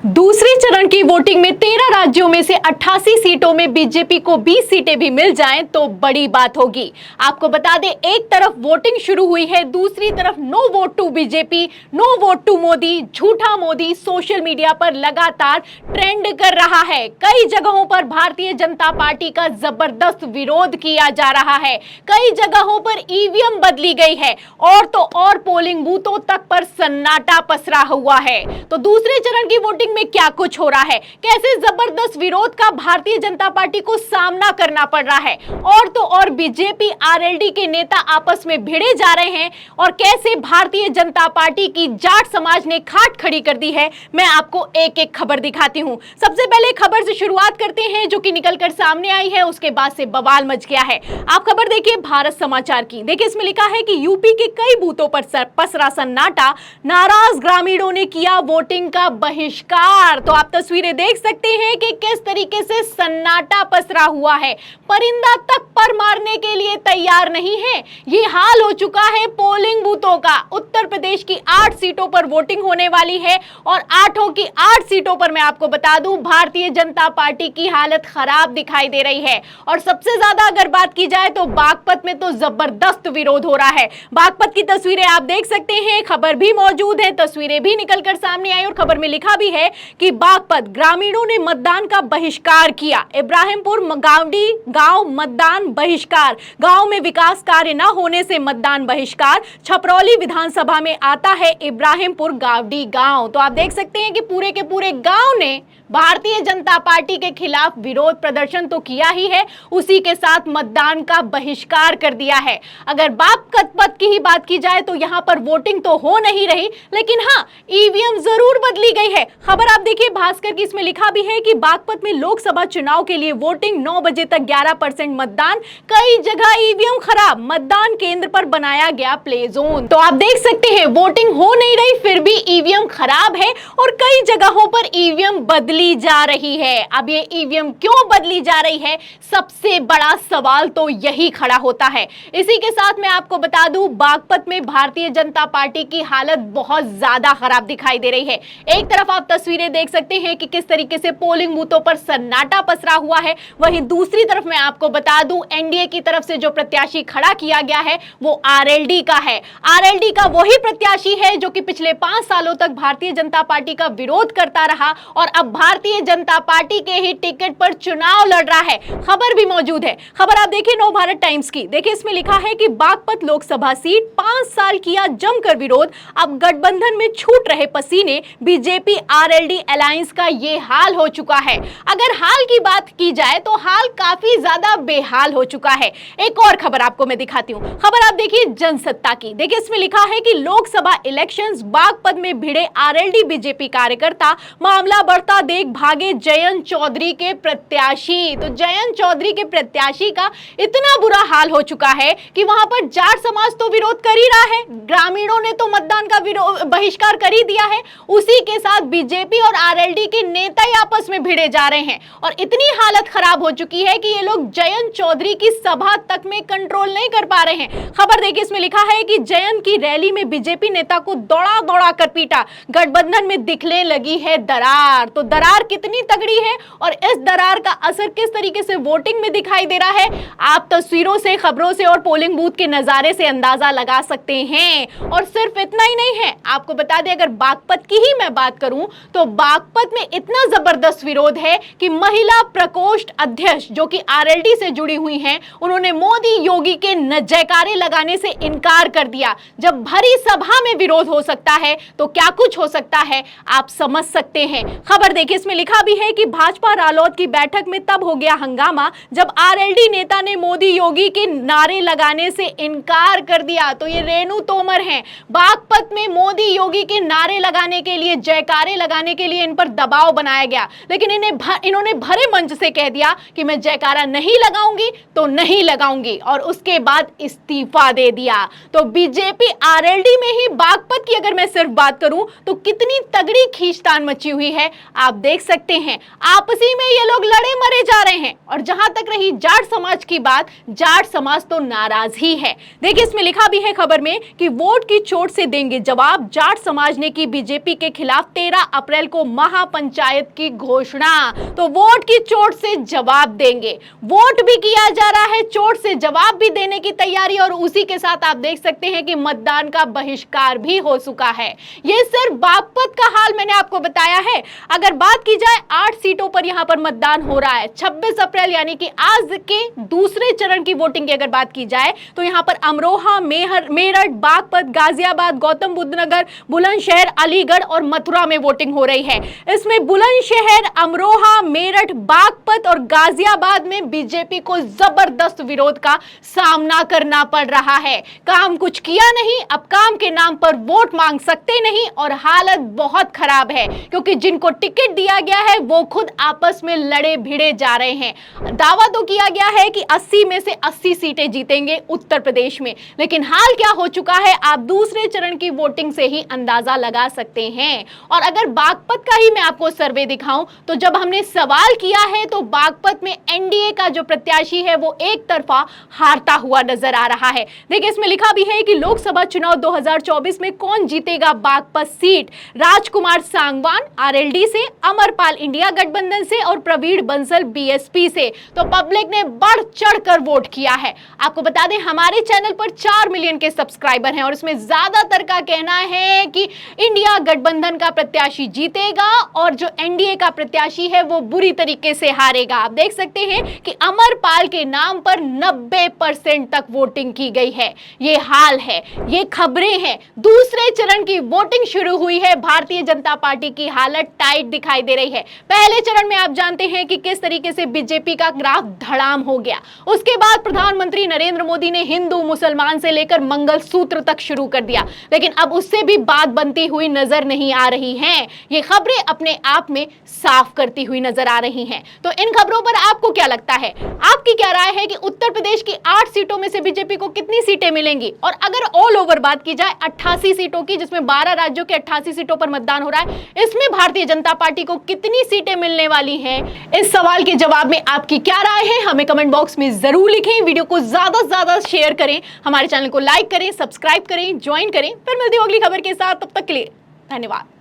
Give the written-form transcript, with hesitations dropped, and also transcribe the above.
दूसरे चरण की वोटिंग में 13 राज्यों में से 88 सीटों में बीजेपी को 20 सीटें भी मिल जाएं तो बड़ी बात होगी। आपको बता दें, एक तरफ वोटिंग शुरू हुई है, दूसरी तरफ no vote to BJP, no vote to Modi, झूठा मोदी सोशल मीडिया पर लगातार ट्रेंड कर रहा है। कई जगहों पर भारतीय जनता पार्टी का जबरदस्त विरोध किया जा रहा है, कई जगहों पर ईवीएम बदली गई है और तो और पोलिंग बूथों तक पर सन्नाटा पसरा हुआ है। तो दूसरे चरण की वोटिंग में क्या कुछ हो रहा है, कैसे जबरदस्त विरोध का भारतीय जनता पार्टी को सामना करना पड़ रहा है और तो और बीजेपी आरएलडी के नेता आपस में भिड़े जा रहे हैं और कैसे भारतीय जनता पार्टी की जाट समाज ने खाट खड़ी कर दी है, मैं आपको एक एक खबर दिखाती हूं। सबसे पहले खबर से शुरुआत करते हैं जो कि निकलकर सामने आई है, उसके बाद से बवाल मच गया है। आप खबर देखिए भारत समाचार की। देखिए इसमें लिखा है कि यूपी के कई बूथों पर पसरा सन्नाटा, नाराज ग्रामीणों ने किया वोटिंग का बहिष्कार। तो आप तस्वीरें देख सकते हैं कि किस तरीके से सन्नाटा पसरा हुआ है, परिंदा तक पर मारने के लिए तैयार नहीं है। ये हाल हो चुका है पोलिंग बूथों का। उत्तर प्रदेश की 8 सीटों पर वोटिंग होने वाली है और 8 की 8 सीटों पर मैं आपको बता दूं भारतीय जनता पार्टी की हालत खराब दिखाई दे रही है। और सबसे ज्यादा अगर बात की जाए तो बागपत में तो जबरदस्त विरोध हो रहा है। बागपत की तस्वीरें आप देख सकते हैं, खबर भी मौजूद है, तस्वीरें भी निकलकर सामने आई और खबर में लिखा भी है कि बागपत ग्रामीणों ने मतदान का बहिष्कार किया। इब्राहिमपुर गावडी गांव मतदान बहिष्कार, गांव में विकास कार्य न होने से मतदान बहिष्कार। छपरौली विधानसभा में आता है इब्राहिमपुर गावडी गांव। तो आप देख सकते हैं कि पूरे के पूरे गांव ने भारतीय जनता पार्टी के खिलाफ विरोध प्रदर्शन तो किया ही है, उसी के साथ मतदान का बहिष्कार कर दिया है। अगर बागपत की ही बात की जाए तो यहां पर वोटिंग तो हो नहीं रही, लेकिन हां ईवीएम जरूर बदली गई है। खबर आप देखिए भास्कर की, इसमें लिखा भी है कि बागपत में लोकसभा चुनाव के लिए वोटिंग 9 बजे तक 11% मतदान, कई जगह ईवीएम खराब, मतदान केंद्र पर बनाया गया प्ले जोन। तो आप देख सकते हैं वोटिंग हो नहीं रही फिर भी ईवीएम खराब है और कई जगहों पर ईवीएम बदली जा रही है। अब ये ईवीएम क्यों बदली जा रही है, सबसे बड़ा सवाल तो यही खड़ा होता है। इसी के साथ मैं आपको बता दूं बागपत में भारतीय जनता पार्टी की हालत बहुत ज्यादा खराब दिखाई दे रही है। एक तरफ आप तस्वीरें देख सकते हैं कि किस तरीके से पोलिंग बूथों पर सन्नाटा पसरा हुआ है, वहीं दूसरी तरफ मैं आपको बता दूं एनडीए की तरफ से जो प्रत्याशी खड़ा किया गया है वो आरएलडी का है। आरएलडी का वही प्रत्याशी है जो कि पिछले 5 सालों तक भारतीय जनता पार्टी का विरोध करता रहा और अब भारतीय जनता पार्टी के ही टिकट पर चुनाव लड़ रहा है। खबर भी मौजूद है, खबर आप देखिए नव भारत टाइम्स की। देखिए इसमें लिखा है कि बागपत लोकसभा सीट 5 साल किया जमकर विरोध, अब गठबंधन में छूट रहे पसीने, बीजेपी आरएलडी अलायंस का ये हाल हो चुका है। अगर हाल की बात की जाए तो हाल काफी ज्यादा बेहाल हो चुका है। एक और खबर आपको मैं दिखाती हूँ, खबर आप देखिए जनसत्ता की। देखिए इसमें लिखा है कि लोकसभा इलेक्शंस, बागपत में भिड़े आरएलडी बीजेपी कार्यकर्ता, मामला बढ़ता देख भागे जयंत चौधरी के प्रत्याशी। तो जयंत चौधरी के प्रत्याशी का इतना बुरा हाल हो चुका है कि वहां पर जाट समाज तो विरोध कर ही रहा है, ग्रामीणों ने तो मतदान का बहिष्कार कर ही दिया है, उसी के साथ बीजेपी और आरएलडी के नेता ही आपस में भिड़े जा रहे हैं और इतनी हालत खराब हो चुकी है कि ये लोग जयंत चौधरी की सभा तक में कंट्रोल नहीं कर पा रहे हैं। खबर देखिए इसमें लिखा है कि जयंत की रैली में बीजेपी नेता को दौड़ा दौड़ा कर पीटा, गठबंधन में दिखने लगी है दरार। तो दरार कितनी तगड़ी है और इस दरार का असर किस तरीके से वोटिंग में दिखाई दे रहा है, आप तस्वीरों से, खबरों से और पोलिंग बूथ के नजारे से अंदाजा लगा सकते हैं। और सिर्फ इतना ही नहीं है, आपको बता दें अगर बागपत की ही मैं बात करूं तो बागपत में इतना जबरदस्त विरोध है कि महिला प्रकोष्ठ अध्यक्ष जो कि आरएलडी से जुड़ी हुई हैं, उन्होंने मोदी योगी के जयकारे लगाने से इनकार कर दिया। जब भरी सभा में विरोध हो सकता है तो क्या कुछ हो सकता है आप समझ सकते हैं। खबर देखिए इसमें लिखा भी है कि भाजपा रालोद की बैठक में तब हो गया हंगामा जब आरएलडी नेता ने मोदी योगी के नारे लगाने से इनकार कर दिया। तो ये रेणु तोमर हैं, बागपत में मोदी योगी के नारे लगाने के लिए, जयकारे लगाने के लिए इन पर दबाव बनाया गया, लेकिन इन्होंने भरे मंच से कह दिया कि मैं जयकारा नहीं लगाऊंगी तो नहीं लगाऊंगी और उसके बाद इस्तीफा दे दिया। तो बीजेपी आरएलडी में ही बागपत की अगर मैं सिर्फ बात करूं तो कितनी तगड़ी खींचतान मची हुई है आप देख सकते हैं। आपसी में ये लोग लड़े मरे जा रहे हैं और जहां तक रही जाट समाज की बात, जाट समाज तो नाराज ही है। देखिए इसमें लिखा भी है खबर में कि वोट की चोट से देंगे जवाब, जाट जाट समाज ने की बीजेपी के खिलाफ 13 अप्रैल को महापंचायत की घोषणा। तो वोट की चोट से जवाब देंगे, वोट भी किया जा रहा है, चोट से जवाब भी देने की तैयारी, और उसी के साथ आप देख सकते हैं कि मतदान का बहिष्कार भी हो चुका है। यह सिर्फ बागपत का हाल मैंने आपको बताया है। अगर बात की जाए 8 सीटों पर यहां पर मतदान हो रहा है 26 अप्रैल यानी कि आज के दूसरे चरण की वोटिंग की अगर बात की जाए तो यहां पर अमरोहा, मेरठ, बागपत, गाजियाबाद, गौतम बुद्ध नगर, बुलंदशहर, अलीगढ़ और मथुरा में वोटिंग हो रही है। इसमें बुलंदशहर, अमरोहा, मेरठ, बागपत और गाजियाबाद में बीजेपी को जबरदस्त विरोध का सामना करना पड़ रहा है। काम कुछ किया नहीं, अब काम के नाम पर वोट मांग सकते नहीं, और हालत बहुत खराब है क्योंकि जिनको टिकट दिया गया है वो खुद आपस में लड़े भिड़े जा रहे हैं। दावा तो किया गया है कि 80 में से 80 सीटें जीतेंगे उत्तर प्रदेश में, लेकिन हाल क्या हो चुका है आप दूसरे चरण की वोटिंग से ही अंदाजा लगा सकते हैं। और अगर बागपत का ही मैं आपको सर्वे दिखाऊं तो जब हमने सवाल किया है तो बागपत में एनडीए का जो प्रत्याशी है वो एक तरफा हारता हुआ नजर आ रहा है। देखिए इसमें लिखा भी है कि लोकसभा चुनाव 2024 में कौन जीतेगा बागपत सीट, राजकुमार सांगवान आरएलडी से, अमरपाल इंडिया गठबंधन से और प्रवीण बंसल बीएसपी से। तो पब्लिक ने बढ़ चढ़कर वोट किया है। आपको बता दें हमारे चैनल पर 4 मिलियन के सब्सक्राइबर हैं और इसमें ज्यादातर का कहना है कि इंडिया गठबंधन का प्रत्याशी जीतेगा और जो एनडीए का प्रत्याशी है वो बुरी तरीके से हारेगा। आप देख सकते हैं कि अमरपाल के नाम पर 90% तक वोटिंग की गई है। ये हाल है, ये खबरें हैं। दूसरे चरण की वोटिंग शुरू हुई है। भारतीय जनता पार्टी की हालत टाइट दिखाई दे रही है। पहले चरण में आप जानते हैं कि किस तरीके से बीजेपी का ग्राफ धड़ाम हो गया। उसके बाद प्रधानमंत्री नरेंद्र मोदी ने हिंदू मुसलमान से लेकर मंगलसूत्र तक शुरू कर दिया, लेकिन अब उससे भी बात बनती हुई नजर नहीं आ रही है। ये खबरें अपने आप में साफ करती हुई नजर आ रही हैं। तो इन खबरों पर आपको क्या लगता है? आपकी क्या राय है कि उत्तर प्रदेश की 8 सीटों में से बीजेपी को कितनी सीटें मिलेंगी? और अगर ऑल ओवर बात की जाए 88 सीटों की, जिसमें 12 राज्यों के 88 सीटों पर मतदान हो रहा है, इसमें भारतीय जनता पार्टी को कितनी सीटें मिलने वाली हैं? इस सवाल के जवाब में आपकी क्या राय है हमें कमेंट बॉक्स में जरूर लिखें। वीडियो को ज्यादा से ज्यादा शेयर करें, हमारे चैनल को लाइक करें, सब्सक्राइब करें, ज्वाइन करें। फिर मिलती हूं अगली खबर के साथ, तब तक के लिए धन्यवाद।